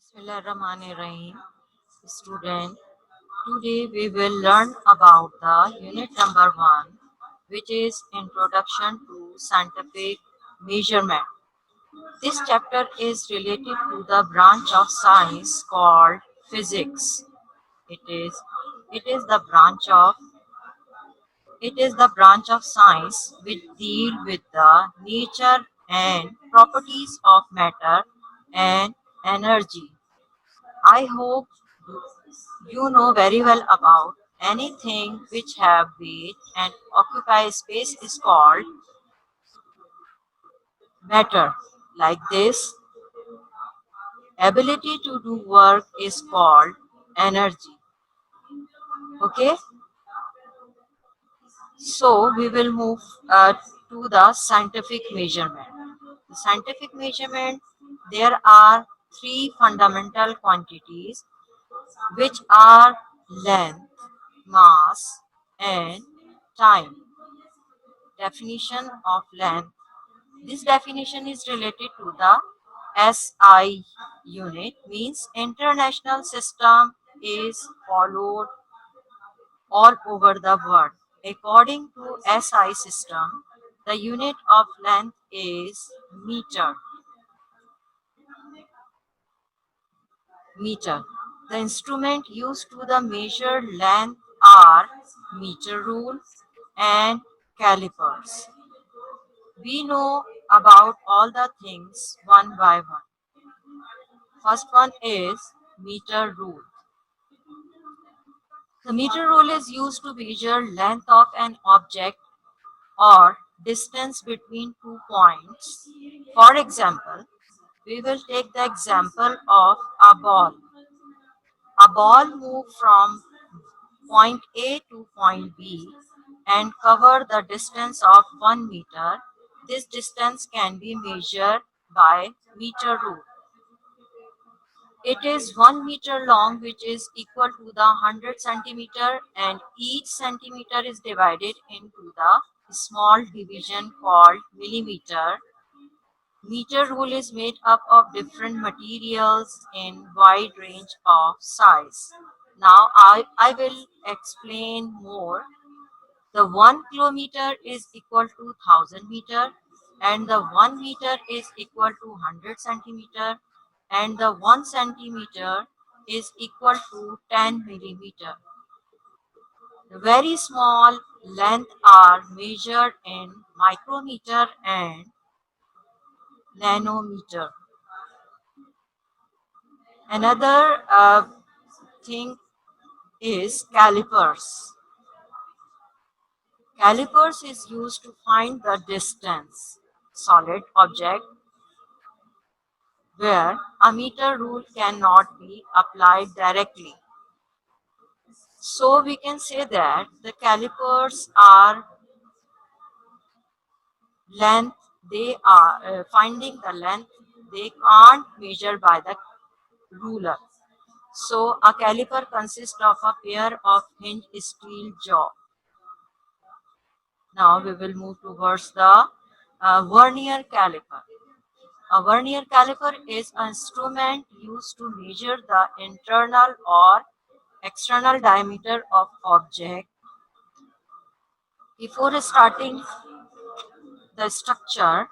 Bismillahirrahmanirrahim. Student, today we will learn about the unit number 1, which is Introduction to Scientific Measurement. This chapter is related to the branch of science called physics. It is it is the branch of it is the branch of science which deal with the nature and properties of matter and energy. I hope you know very well about anything which have weight and occupy space is called matter. Like this, ability to do work is called energy. Okay, so we will move to the scientific measurement. The scientific measurement, there are three fundamental quantities which are length, mass, and time. Definition of length. This definition is related to the SI unit, means international system is followed all over the world. According to SI system, the unit of length is meter. Meter. The instrument used to the measure length are meter rule and calipers. We know about all the things one by one. First one is meter rule. The meter rule is used to measure length of an object or distance between 2 points. For example, we will take the example of a ball. A ball move from point A to point B and cover the distance of 1 meter. This distance can be measured by meter rule. It is 1 meter long, which is equal to the 100 centimeter, and each centimeter is divided into the small division called millimeter. Meter rule is made up of different materials in wide range of size. Now I will explain more. The 1 kilometer is equal to 1000 meter, and the 1 meter is equal to 100 centimeter, and the 1 centimeter is equal to 10 millimeter. The very small length are measured in micrometer and nanometer. Another thing is calipers. Calipers is used to find the distance solid object where a meter rule cannot be applied directly. So we can say that the calipers are length, they are finding the length, they can't measure by the ruler. So a caliper consists of a pair of hinged steel jaw. Now we will move towards the vernier caliper. A vernier caliper is an instrument used to measure the internal or external diameter of object. Before starting the structure,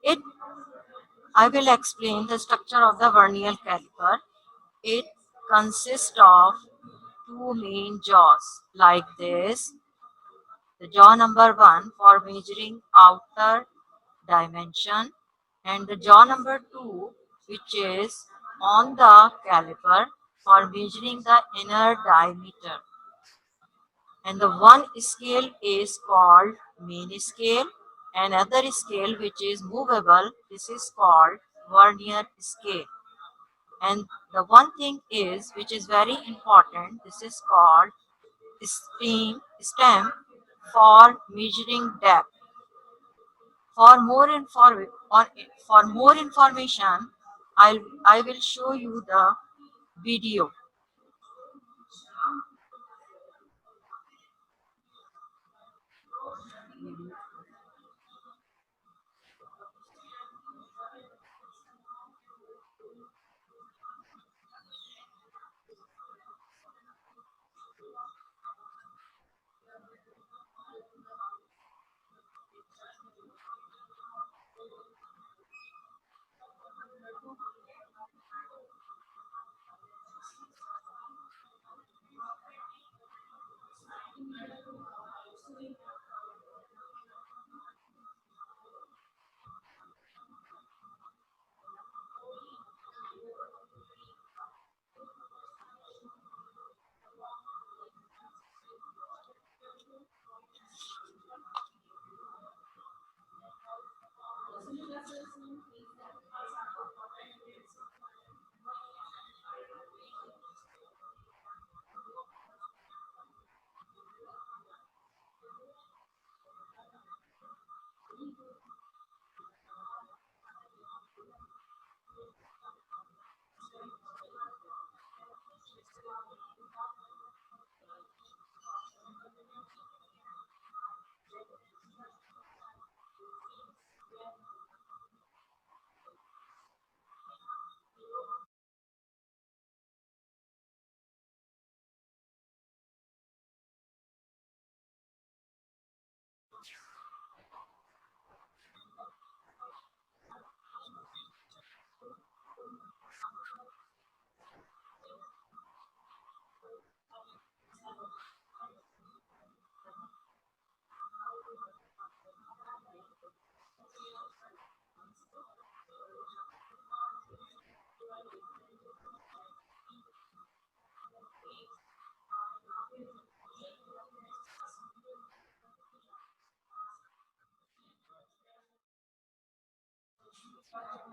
it I will explain the structure of the vernier caliper. It consists of two main jaws like this. The jaw number 1 for measuring outer dimension, and the jaw number 2, which is on the caliper for measuring the inner diameter. And the one scale is called main scale. Another scale which is movable, this is called vernier scale. And the one thing is which is very important, this is called stem for measuring depth. For more for more information, I will show you the video.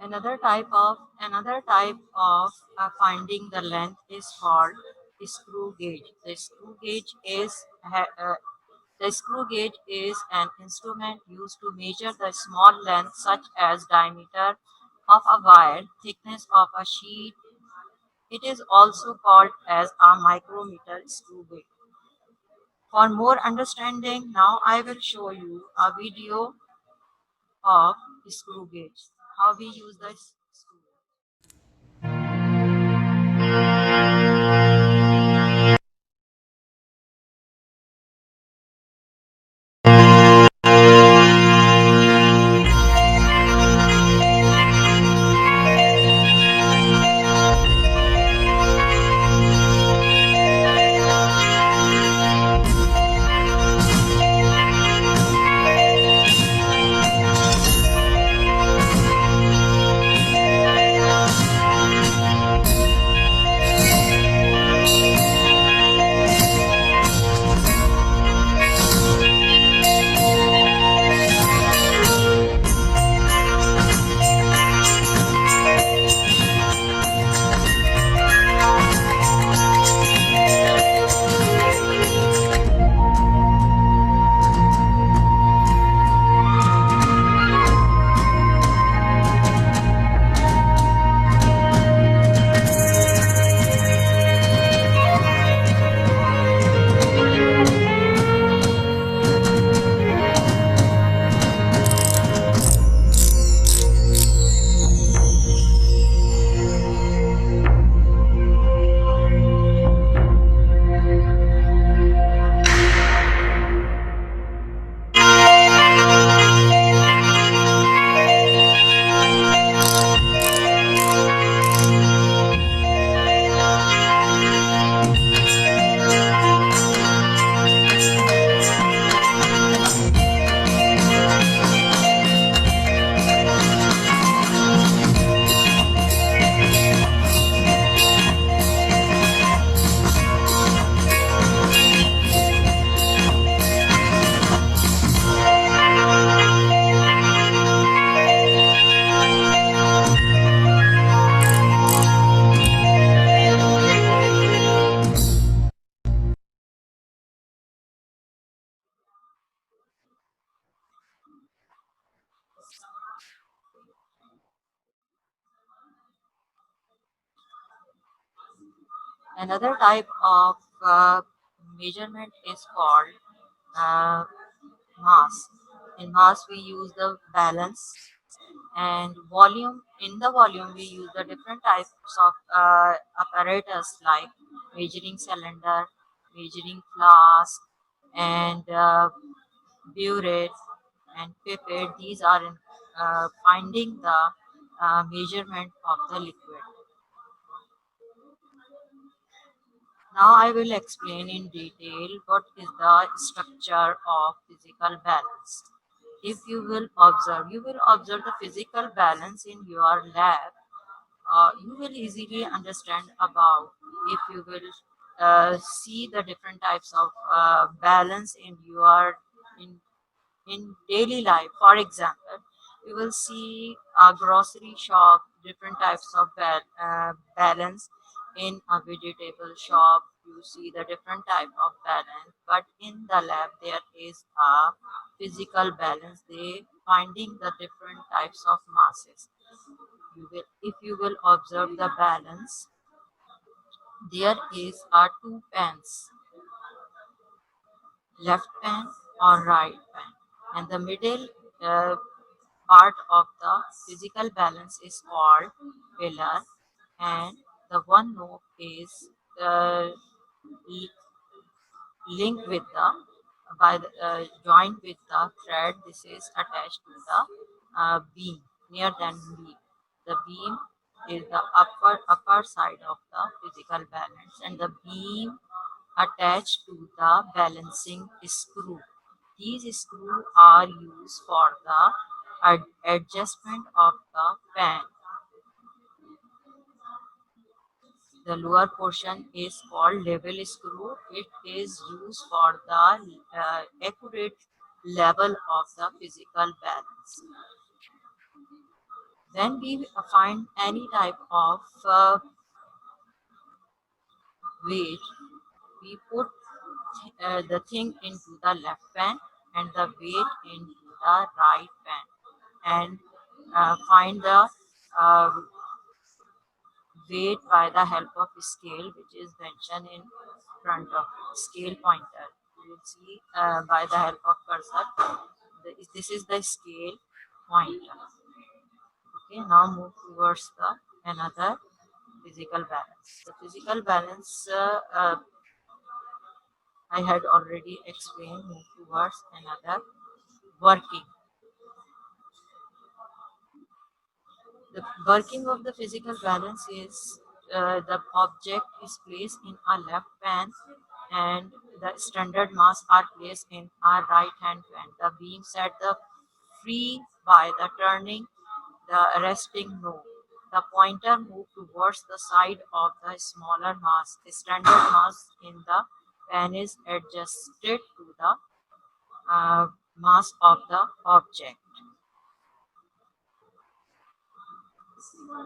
Another type of finding the length is called screw gauge. The screw gauge is an instrument used to measure the small length such as diameter of a wire, thickness of a sheet. It is also called as a micrometer screw gauge. For more understanding, now I will show you a video of screw gauge, how we use the screw. Another type of measurement is called uh, mass. In mass, we use the balance and volume. In the volume, we use the different types of apparatus like measuring cylinder, measuring flask, and burette and pipette. These are in finding the measurement of the liquid. Now I will explain in detail what is the structure of physical balance. If you will observe the physical balance in your lab. You will easily understand about if you will see the different types of balance in your in daily life. For example, You will see a grocery shop, different types of balance. In a vegetable shop, you see the different type of balance, but in the lab there is a physical balance. They finding the different types of masses. If you will observe the balance, there is a two pens, left pen or right pen, and the middle uh, part of the physical balance is called pillar, and the one knob is uh, linked with the joined with the thread. This is attached to the beam, near than beam. The beam is the upper side of the physical balance, and the beam attached to the balancing screw. These screws are used for the adjustment of the fan. The lower portion is called level screw. It is used for the accurate level of the physical balance. When we find any type of weight, we put the thing into the left pan and the weight into the right pan, and find the uh, weight by the help of scale, which is mentioned in front of scale pointer. You will see by the help of cursor. This is the scale pointer. Okay, now move towards the another physical balance. The physical balance I had already explained. Move towards another working. The working of the physical balance is the object is placed in a left pan and the standard mass are placed in a right hand pan. The beam set the free by the turning the resting knob. The pointer move towards the side of the smaller mass. The standard mass in the pan is adjusted to the mass of the object.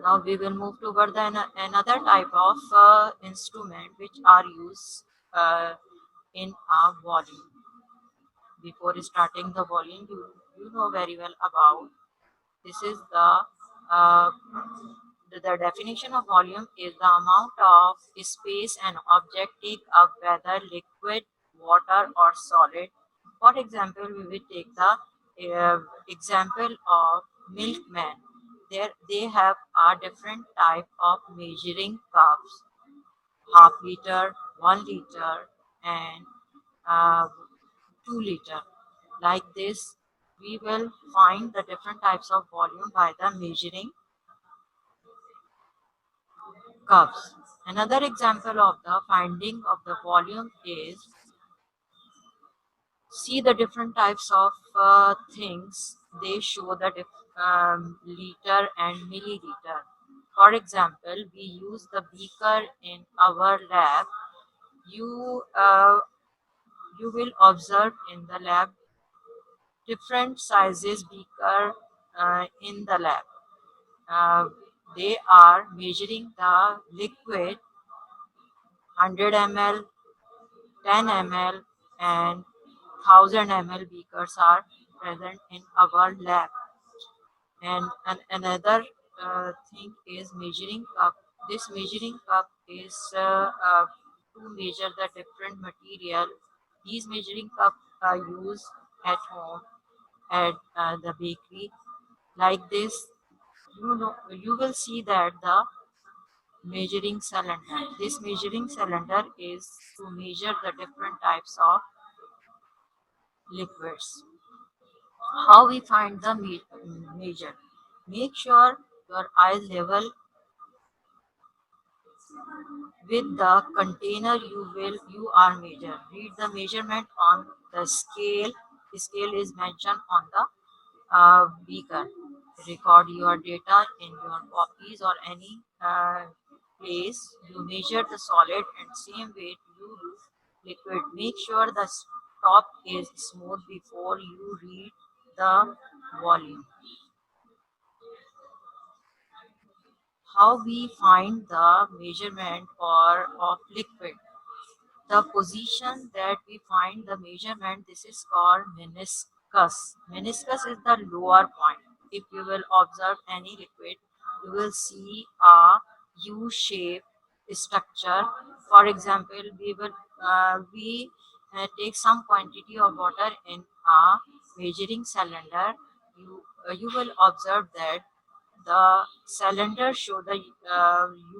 Now we will move toward another type of instrument which are used in a volume. Before starting the volume, you know very well about this is uh, the definition of volume is the amount of space an object take up, whether liquid, water, or solid. For example, we will take the example of milkman. There they have a different type of measuring cups, half liter, 1 liter, and uh, 2 liter. Like this, we will find the different types of volume by the measuring cups. Another example of the finding of the volume is see the different types of things. They show the liter and milliliter. For example, we use the beaker in our lab. You you will observe in the lab different sizes beaker in the lab. Uh, they are measuring the liquid 100 ml, 10 ml, and 1000 ml beakers are present in our lab. And another thing is measuring cup. This measuring cup is to measure the different material. These measuring cup are used at home, at the bakery. Like this, you will see that the measuring cylinder. This measuring cylinder is to measure the different types of liquids. How we find the measure? Make sure your eye level with the container you are measure. Read the measurement on the scale. The scale is mentioned on the beaker. Record your data in your copies or any place. You measure the solid and same weight you do liquid. Make sure the top is smooth before you read the volume. How we find the measurement or of liquid. The position that we find the measurement, this is called meniscus. Meniscus is the lower point. If you will observe any liquid, you will see a U-shaped structure. For example, we take some quantity of water in a measuring cylinder. You will observe that the cylinder show the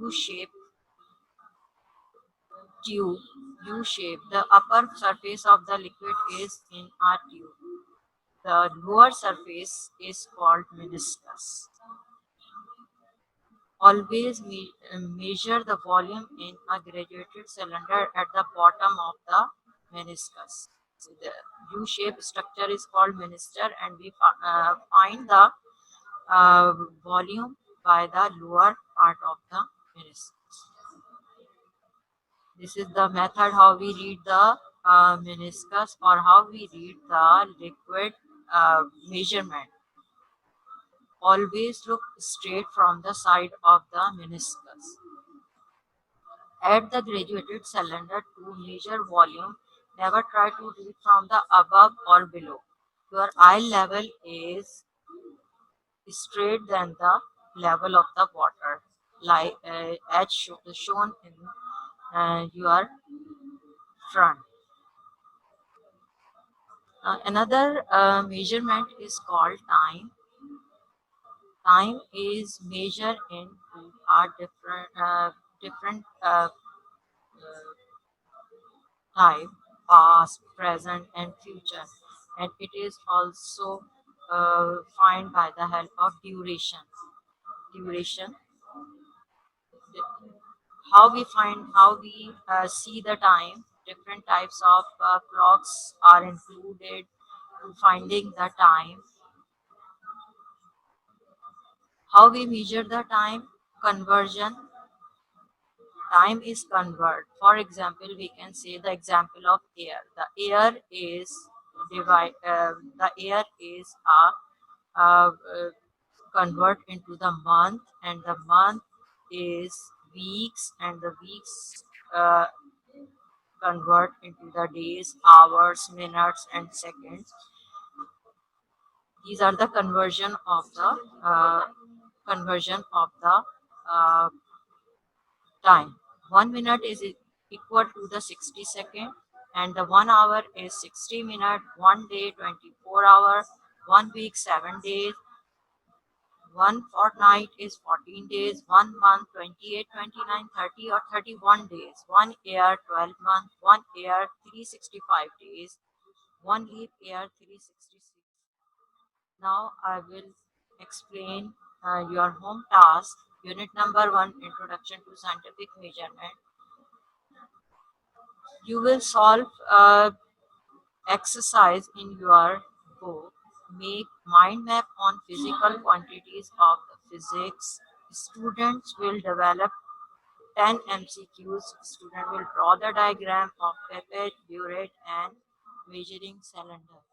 U-shape tube, U-shape. The upper surface of the liquid is in a tube. The lower surface is called meniscus. Always measure the volume in a graduated cylinder at the bottom of the meniscus. The U-shaped structure is called meniscus, and we find the uh, volume by the lower part of the meniscus. This is the method how we read the meniscus, or how we read the liquid measurement. Always look straight from the side of the meniscus. At the graduated cylinder to measure volume, never try to read from the above or below. Your eye level is straight than the level of the water, like as shown in your front. Another measurement is called time. Time is measured in different time, past, present, and future, and it is also defined by the help of duration. Duration. How we see the time. Different types of clocks are included to finding the time. How we measure the time? Conversion. Time is convert. For example, we can say the example of air. The air is convert into the month, and the month is weeks, and the weeks uh, convert into the days, hours, minutes, and seconds. These are the conversion of the uh, time. 1 minute is equal to the 60 second, and the 1 hour is 60 minutes, 1 day 24 hours, 1 week 7 days, one fortnight is 14 days, 1 month 28, 29, 30 or 31 days, 1 year 12 months, 1 year 365 days, 1 leap year 366. Now I will explain your home task. Unit number 1, Introduction to Scientific Measurement. You will solve exercise in your book. Make mind map on physical quantities of the physics. Students will develop 10 MCQs. Student will draw the diagram of pipette, burette, and measuring cylinder.